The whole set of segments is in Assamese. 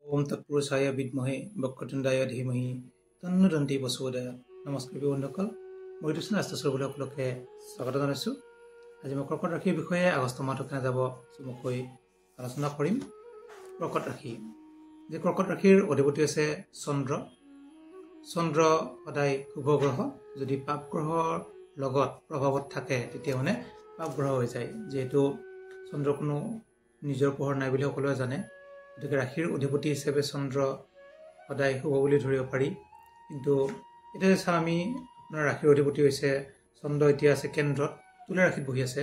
ओम तत्पुरुषाय विद्महे वक्रतुण्डाय धीमहि तन्नो दन्ति प्रचोदयात्। नमस्कार बন্ধুসকল, মই ঋতুস্নান ৰাষ্ট্ৰস্বৰূপলৈ সকলোকে স্বাগত জনাইছোঁ। আজি মই কৰ্কট ৰাশিৰ বিষয়ে আগষ্ট মাহটো কেনে যাব চমুকৈ আলোচনা কৰিম। কৰ্কট ৰাশি, যে কৰ্কট ৰাশিৰ অধিপতি হৈছে চন্দ্ৰ। চন্দ্ৰ সদায় শুভ গ্ৰহ। যদি পাপ গ্ৰহৰ লগত প্ৰভাৱত থাকে তেতিয়া মানে পাপ গ্ৰহ হৈ যায়। যিহেতু চন্দ্ৰ কোনো নিজৰ পোহৰ নাই বুলি সকলোৱে জানে, গতিকে ৰাশিৰ অধিপতি হিচাপে চন্দ্ৰ সদায় শুভ বুলি ধৰিব পাৰি। কিন্তু এতিয়া চাওঁ আমি, আপোনাৰ ৰাশিৰ অধিপতি হৈছে চন্দ্ৰ, এতিয়া আছে কেন্দ্ৰত, তুলা ৰাশিত বহি আছে।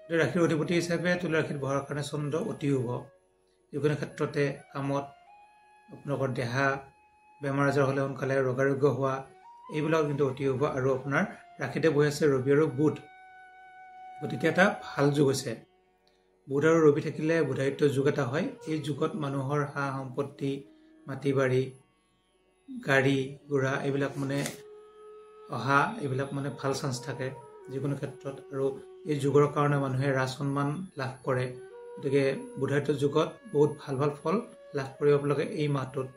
গতিকে ৰাশিৰ অধিপতি হিচাপে তুলা ৰাশিত বহাৰ কাৰণে চন্দ্ৰ অতি শুভ। যিকোনো ক্ষেত্ৰতে কামত, আপোনালোকৰ দেহা বেমাৰ আজাৰ হ'লে সোনকালে ৰোগাৰোগ্য হোৱা, এইবিলাক কিন্তু অতি শুভ। আৰু আপোনাৰ ৰাশিতে বহি আছে ৰবি আৰু বুধ, গতিকে এটা ভাল যুগ হৈছে। বুধ আৰু ৰবি থাকিলে বুধায়িত্ব যুগ এটা হয়। এই যুগত মানুহৰ সা সম্পত্তি, মাটি বাৰী, গাড়ী ঘোঁৰা এইবিলাক মানে অহা, এইবিলাক মানে ভাল চান্স থাকে যিকোনো ক্ষেত্ৰত। আৰু এই যুগৰ কাৰণে মানুহে ৰাজ সন্মান লাভ কৰে। গতিকে বুধায়িত্ব যুগত বহুত ভাল ভাল ফল লাভ কৰিব আপোনালোকে এই মাহটোত।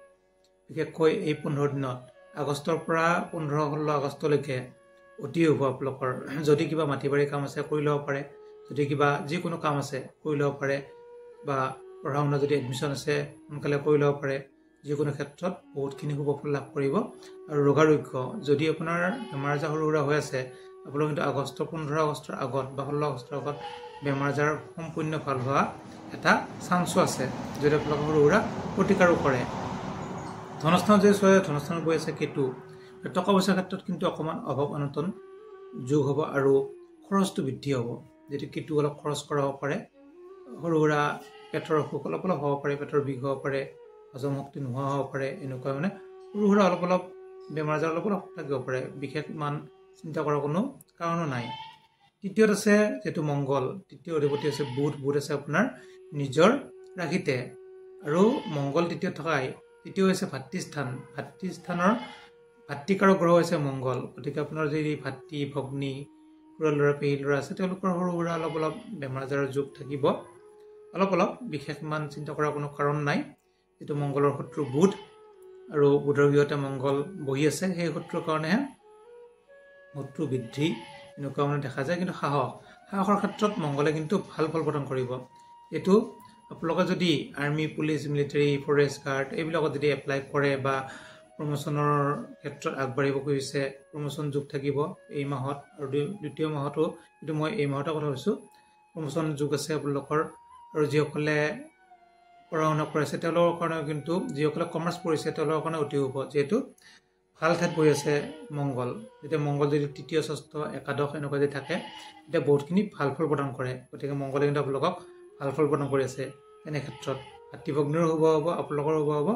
বিশেষকৈ এই 15 দিনত, আগষ্টৰ পৰা 15-16 আগষ্টলৈকে অতি শুভ আপোনালোকৰ। যদি কিবা মাটি বাৰী কাম আছে কৰি ল'ব পাৰে, যদি কিবা যিকোনো কাম আছে কৰি ল'ব পাৰে, বা পঢ়া শুনা যদি এডমিশ্যন আছে সোনকালে কৰি ল'ব পাৰে। যিকোনো ক্ষেত্ৰত বহুতখিনি শুভ ফল লাভ কৰিব। আৰু ৰোগাৰোগ্য, যদি আপোনাৰ বেমাৰ আজাৰ সৰু সুৰা হৈ আছে, আপোনালোক কিন্তু 15 আগষ্টৰ আগত বা 16 আগষ্টৰ আগত বেমাৰ আজাৰ সম্পূৰ্ণ ভাল হোৱা এটা চান্সো আছে, যদি আপোনালোকে সৰু সুৰা প্ৰতিকাৰো কৰে। ধনস্থানত যদি চোৱা, ধনস্থানত বহি আছে কেতু। টকা পইচাৰ ক্ষেত্ৰত কিন্তু অকণমান অভাৱ অনাটন যোগ হ'ব আৰু খৰচটো বৃদ্ধি হ'ব। যিটো কেতু অলপ খৰচ কৰা হ'ব পাৰে, সৰু সুৰা পেটৰ অসুখ অলপ অলপ হ'ব পাৰে, পেটৰ বিষ হ'ব পাৰে, হজম শক্তি নোহোৱা হ'ব পাৰে, এনেকুৱা মানে সৰু সুৰা অলপ অলপ বেমাৰ আজাৰ অলপ অলপ থাকিব পাৰে। বিশেষ ইমান চিন্তা কৰাৰ কোনো কাৰণো নাই। তৃতীয়ত আছে যিটো মংগল, তৃতীয় অধিপতি আছে বুধ। বুধ আছে আপোনাৰ নিজৰ ৰাশিতে, আৰু মংগল তৃতীয়ত থকাই, তৃতীয় হৈছে ভাতৃস্থান। ভাতৃস্থানৰ ভাতৃকাৰক গ্ৰহ হৈছে মংগল। গতিকে আপোনাৰ যদি ভাতৃ ভগ্নী, খুৰা ল'ৰা পেহী ল'ৰা আছে, তেওঁলোকৰ সৰু সুৰা অলপ অলপ বেমাৰ আজাৰৰ যোগ থাকিব, অলপ অলপ। বিশেষ ইমান চিন্তা কৰাৰ কোনো কাৰণ নাই। যিটো মংগলৰ শত্ৰু বুধ, আৰু বুধৰ গৃহতে মংগল বহি আছে, সেই শত্ৰুৰ কাৰণেহে শত্ৰু বৃদ্ধি এনেকুৱা মানে দেখা যায়। কিন্তু সাহসৰ ক্ষেত্ৰত মংগলে কিন্তু ভাল ফল প্ৰদান কৰিব। এইটো আপোনালোকে যদি army, police, military, forest guard এইবিলাকত যদি এপ্লাই কৰে বা প্ৰমোচনৰ ক্ষেত্ৰত আগবাঢ়িব খুজিছে, প্ৰমোচন যুগ থাকিব এই মাহত। আৰু দ্বিতীয় মাহতো, কিন্তু মই এই মাহতে কথা কৈছোঁ, প্ৰমোচন যুগ আছে আপোনালোকৰ। আৰু যিসকলে পঢ়া শুনা কৰিছে তেওঁলোকৰ কাৰণেও, কিন্তু যিসকলে কমাৰ্চ পঢ়িছে তেওঁলোকৰ কাৰণে অতি শুভ। যিহেতু ভাল ঠাইত বহি আছে মংগল। যেতিয়া মংগল যদি তৃতীয়, ষষ্ঠ, একাদশ এনেকুৱা যদি থাকে, তেতিয়া বহুতখিনি ভাল ফল প্ৰদান কৰে। গতিকে মংগলে কিন্তু আপোনালোকক ভাল ফল প্ৰদান কৰি আছে। এনে ক্ষেত্ৰত ভাতৃভগ্নীৰো শুভ হ'ব, আপোনালোকৰো শুভ হ'ব।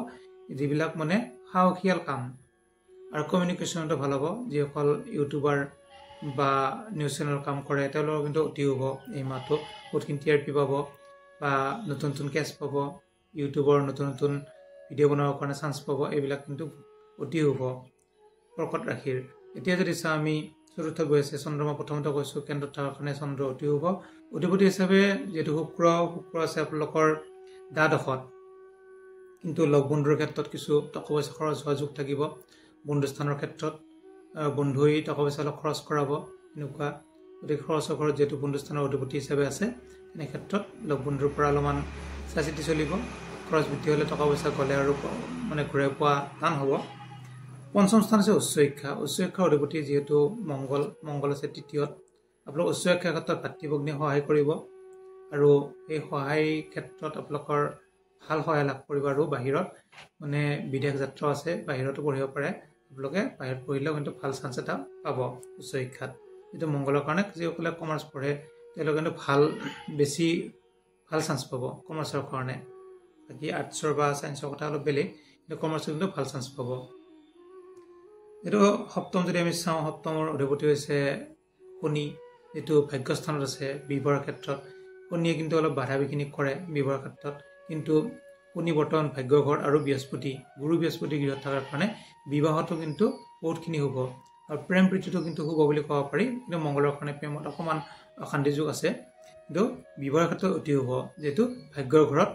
যিবিলাক মানে সাহসীয়াল কাম আৰু কমিউনিকেশ্যনটো ভাল হ'ব, যিসকল ইউটিউবাৰ বা নিউজ চেনেল কাম কৰে তেওঁলোকৰ কিন্তু অতি শুভ এই মাহটো। বহুতখিনি TRP পাব বা নতুন নতুন কেছ পাব, ইউটিউবৰ নতুন নতুন ভিডিঅ' বনাবৰ কাৰণে চান্স পাব, এইবিলাক কিন্তু অতি শুভ কৰ্কট ৰাশিৰ। এতিয়া যদি চাওঁ আমি, চতুৰ্থ বহি আছে চন্দ্ৰমা। প্ৰথমতে কৈছোঁ কেন্দ্ৰত থকাৰ কাৰণে চন্দ্ৰ অতি শুভ। অধিপতি হিচাপে যিহেতু শুক্ৰ আছে আপোনালোকৰ দ্বাদশত, কিন্তু লগ বন্ধুৰ ক্ষেত্ৰত কিছু টকা পইচা খৰচ হোৱা যোগ থাকিব। বন্ধুস্থানৰ ক্ষেত্ৰত বন্ধুই টকা পইচা অলপ খৰচ কৰাব এনেকুৱা। গতিকে খৰচৰ ঘৰত যিহেতু বন্ধুস্থানৰ অধিপতি হিচাপে আছে, এনে ক্ষেত্ৰত লগ বন্ধুৰ পৰা অলপমান চাই চিতি চলিব। খৰচ বৃদ্ধি হ'লে টকা পইচা গ'লে আৰু মানে ঘূৰাই পোৱা টান হ'ব। পঞ্চম স্থান আছে উচ্চ শিক্ষা। উচ্চ শিক্ষাৰ অধিপতি যিহেতু মংগল আছে তৃতীয়ত। আপোনালোক উচ্চ শিক্ষাৰ ক্ষেত্ৰত ভাতৃভগ্নীয়ে সহায় কৰিব, আৰু এই সহায় ক্ষেত্ৰত আপোনালোকৰ ভাল সহায় লাভ কৰিব। আৰু বাহিৰত মানে বিদেশ যাত্ৰাও আছে, বাহিৰতো পঢ়িব পাৰে আপোনালোকে। বাহিৰত পঢ়িলেও কিন্তু ভাল চান্স এটা পাব উচ্চ শিক্ষাত। যিটো মংগলৰ কাৰণে যিসকলে কমাৰ্চ পঢ়ে তেওঁলোকে কিন্তু বেছি ভাল চান্স পাব কমাৰ্চৰ কাৰণে। বাকী আৰ্টছৰ বা ছায়েন্সৰ কথা অলপ বেলেগ, কিন্তু কমাৰ্চৰ কিন্তু ভাল চান্স পাব। এইটো সপ্তম যদি আমি চাওঁ, সপ্তমৰ অধিপতি হৈছে শনি, যিটো ভাগ্যস্থানত আছে বিবাহৰ ক্ষেত্ৰত। শনিয়ে কিন্তু অলপ বাধা বিঘিনি কৰে বিবাহৰ ক্ষেত্ৰত, কিন্তু শনি বৰ্তমান ভাগ্যৰ ঘৰ আৰু বৃহস্পতি, গুৰু বৃহস্পতি গৃহত থকাৰ কাৰণে বিবাহতো কিন্তু বহুতখিনি শুভ। আৰু প্ৰেম প্ৰীতিটো কিন্তু শুভ বুলি ক'ব পাৰি। কিন্তু মংগলৰ কাৰণে প্ৰেমত অকণমান অশান্তি যোগ আছে, কিন্তু বিবাহৰ ক্ষেত্ৰত অতি শুভ, যিহেতু ভাগ্যৰ ঘৰত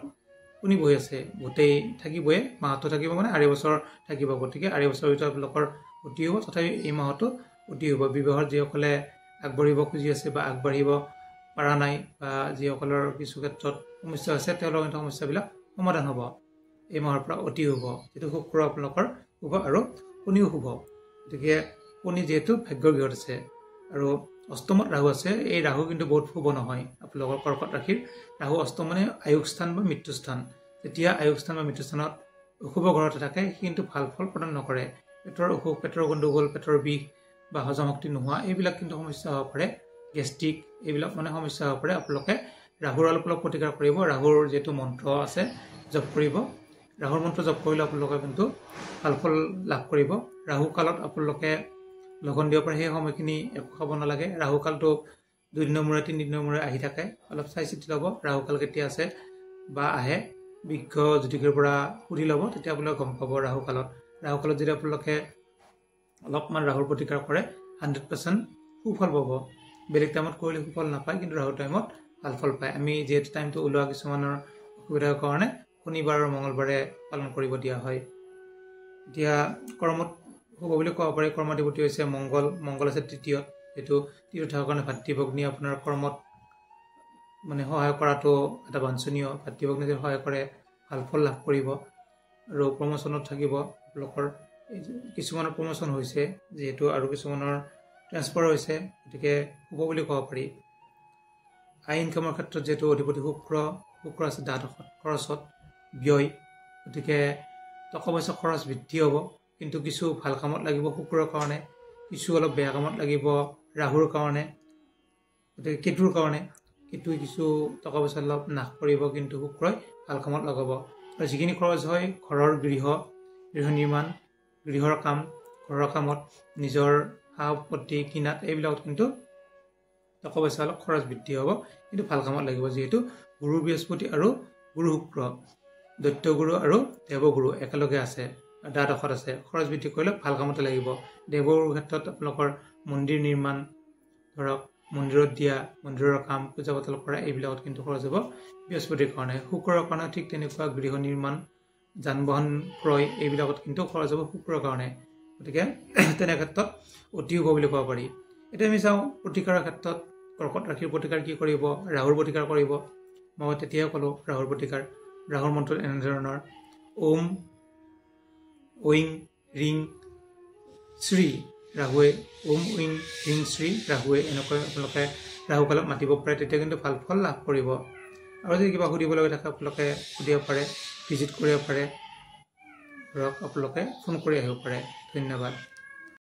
শুনি বহি আছে গোটেই থাকিবই মাহটো থাকিব মানে 2.5 বছৰ থাকিব গতিকে 2.5 বছৰৰ ভিতৰত আপোনালোকৰ অতি হ'ব তথাপি এই মাহতো অতি হ'ব বিবাহৰ যিসকলে আগবাঢ়িব খুজি আছে বা আগবাঢ়িব পৰা নাই বা যিসকলৰ কিছু ক্ষেত্ৰত সমস্যা আছে তেওঁলোকৰ কিন্তু সমস্যাবিলাক সমাধান হ'ব এই মাহৰ পৰা অতি হ'ব যেটো শুক্ৰ আপোনালোকৰ শুভ আৰু শনিও শুভ গতিকে শনি যেহেতু ভাগ্যৰ গৃহত আছে আৰু অষ্টমত ৰাহু আছে এই ৰাহু কিন্তু বহুত শুভ নহয় আপোনালোকৰ কৰ্কট ৰাশিৰ ৰাহু অষ্টম মানে আয়ুস স্থান বা মৃত্যু স্থান যেতিয়া আয়ুস স্থান বা মৃত্যু স্থানত অশুভ ঘৰতে থাকে সি কিন্তু ভাল ফল প্ৰদান নকৰে পেটৰ অসুখ পেটৰ গণ্ডগোল পেটৰ বিষ বা হজম শক্তি নোহোৱা এইবিলাক কিন্তু সমস্যা হ'ব পাৰে গেষ্ট্ৰিক এইবিলাক মানে সমস্যা হ'ব পাৰে আপোনালোকে ৰাহুৰ অলপ প্ৰতিকাৰ কৰিব ৰাহুৰ যেটো মন্ত্ৰ আছে জপ কৰিব ৰাহুৰ মন্ত্ৰ জপ কৰিলে আপোনালোকে কিন্তু ভাল ফল লাভ কৰিব ৰাহু কালত আপোনালোকে লঘন দিব পাৰে সেই সময়খিনি একো খাব নালাগে ৰাহু কালটো 2 দিনৰ মূৰে 3 দিনৰ মূৰে আহি থাকে অলপ চাই চিতি ল'ব ৰাহু কাল কেতিয়া আছে বা আহে বিজ্ঞ জ্যোতিষৰ পৰা সুধি ল'ব তেতিয়া আপোনালোকে গম পাব ৰাহু কালত যদি আপোনালোকে অলপমান ৰাহুৰ প্ৰতিকাৰ কৰে 100% সুফল পাব বেলেগ টাইমত কৰিলে সুফল নাপায় কিন্তু ৰাহু টাইমত ভাল ফল পায় আমি যেহেতু টাইমটো ওলোৱা কিছুমানৰ অসুবিধাৰ কাৰণে শনিবাৰ আৰু মঙ্গলবাৰে পালন কৰিব দিয়া হয় এতিয়া কৰ্মত হ'ব বুলি কোৱা পাৰে কৰ্মাধিপতি হৈছে মঙ্গল আছে তৃতীয়ত যেটো তীৰ্থৰ কাৰণে ভাতৃভগ্নী আপোনাৰ কৰ্মত মানে সহায় কৰাটো এটা বাঞ্ছনীয় ভাতৃভগ্নী যদি সহায় কৰে ভাল ফল লাভ কৰিব আৰু প্ৰমোচনত থাকিব আপোনালোকৰ কিছুমানৰ প্ৰমোচন হৈছে যেহেতু আৰু কিছুমানৰ ট্ৰান্সফাৰ হৈছে গতিকে হ'ব বুলি ক'ব পাৰি আই ইনকামৰ ক্ষেত্ৰত যেহেতু অধিপতি শুক্ৰ আছে দ্বাদশত খৰচত ব্যয় গতিকে টকা পইচা খৰচ বৃদ্ধি হ'ব কিন্তু কিছু ভাল কামত লাগিব শুক্ৰৰ কাৰণে কিছু অলপ বেয়া কামত লাগিব ৰাহুৰ কাৰণে গতিকে কেতুৰ কাৰণে কেতুই কিছু টকা পইচা অলপ নাশ কৰিব কিন্তু শুক্ৰই ভাল কামত লগাব আৰু যিখিনি খৰচ হয় ঘৰৰ গৃহ নিৰ্মাণ গৃহৰ কাম ঘৰৰ কামত নিজৰ সম্পত্তি কিনাত এইবিলাকত কিন্তু টকা পইচা অলপ খৰচ বৃদ্ধি হ'ব কিন্তু ভাল কামত লাগিব যেহেতু গুৰু বৃহস্পতি আৰু গুৰু শুক্ৰ দৈত্য গুৰু আৰু দেৱগুৰু একেলগে আছে দ্বাদশত আছে খৰচ বৃদ্ধি কৰিলে ভাল কামতে লাগিব দেৱগুৰুৰ ক্ষেত্ৰত আপোনালোকৰ মন্দিৰ নিৰ্মাণ ধৰক মন্দিৰত দিয়া মন্দিৰৰ কাম পূজা পাতল কৰা এইবিলাকত কিন্তু খৰচ হ'ব বৃহস্পতিৰ কাৰণে শুক্ৰৰ কাৰণে ঠিক তেনেকুৱা গৃহ নিৰ্মাণ যান বাহন ক্ৰয় এইবিলাকত কিন্তু খৰচ হ'ব শুক্ৰৰ কাৰণে গতিকে তেনে ক্ষেত্ৰত অতি হ'ব বুলি ক'ব পাৰি এতিয়া আমি চাওঁ প্ৰতিকাৰৰ ক্ষেত্ৰত কৰ্কট ৰাশিৰ প্ৰতিকাৰ কি কৰিব ৰাহুৰ প্ৰতিকাৰ কৰিব মই তেতিয়াই ক'লো ৰাহুৰ প্ৰতিকাৰ ৰাহুৰ মন্ত্ৰ এনেধৰণৰ ওম ঐং ৰিং শ্ৰী ৰাহুৱে ওম ঐং ৰিং শ্ৰী ৰাহুৱে এনেকৈ আপোনালোকে ৰাহু কালক মাতিব পাৰে তেতিয়া কিন্তু ভাল ফল লাভ কৰিব আৰু যদি কিবা সুধিবলগীয়া থাকে আপোনালোকে সুধিব পাৰে ভিজিট কৰিব পাৰে ধৰক আপোনালোকে ফোন কৰি আহিব পাৰে ধন্যবাদ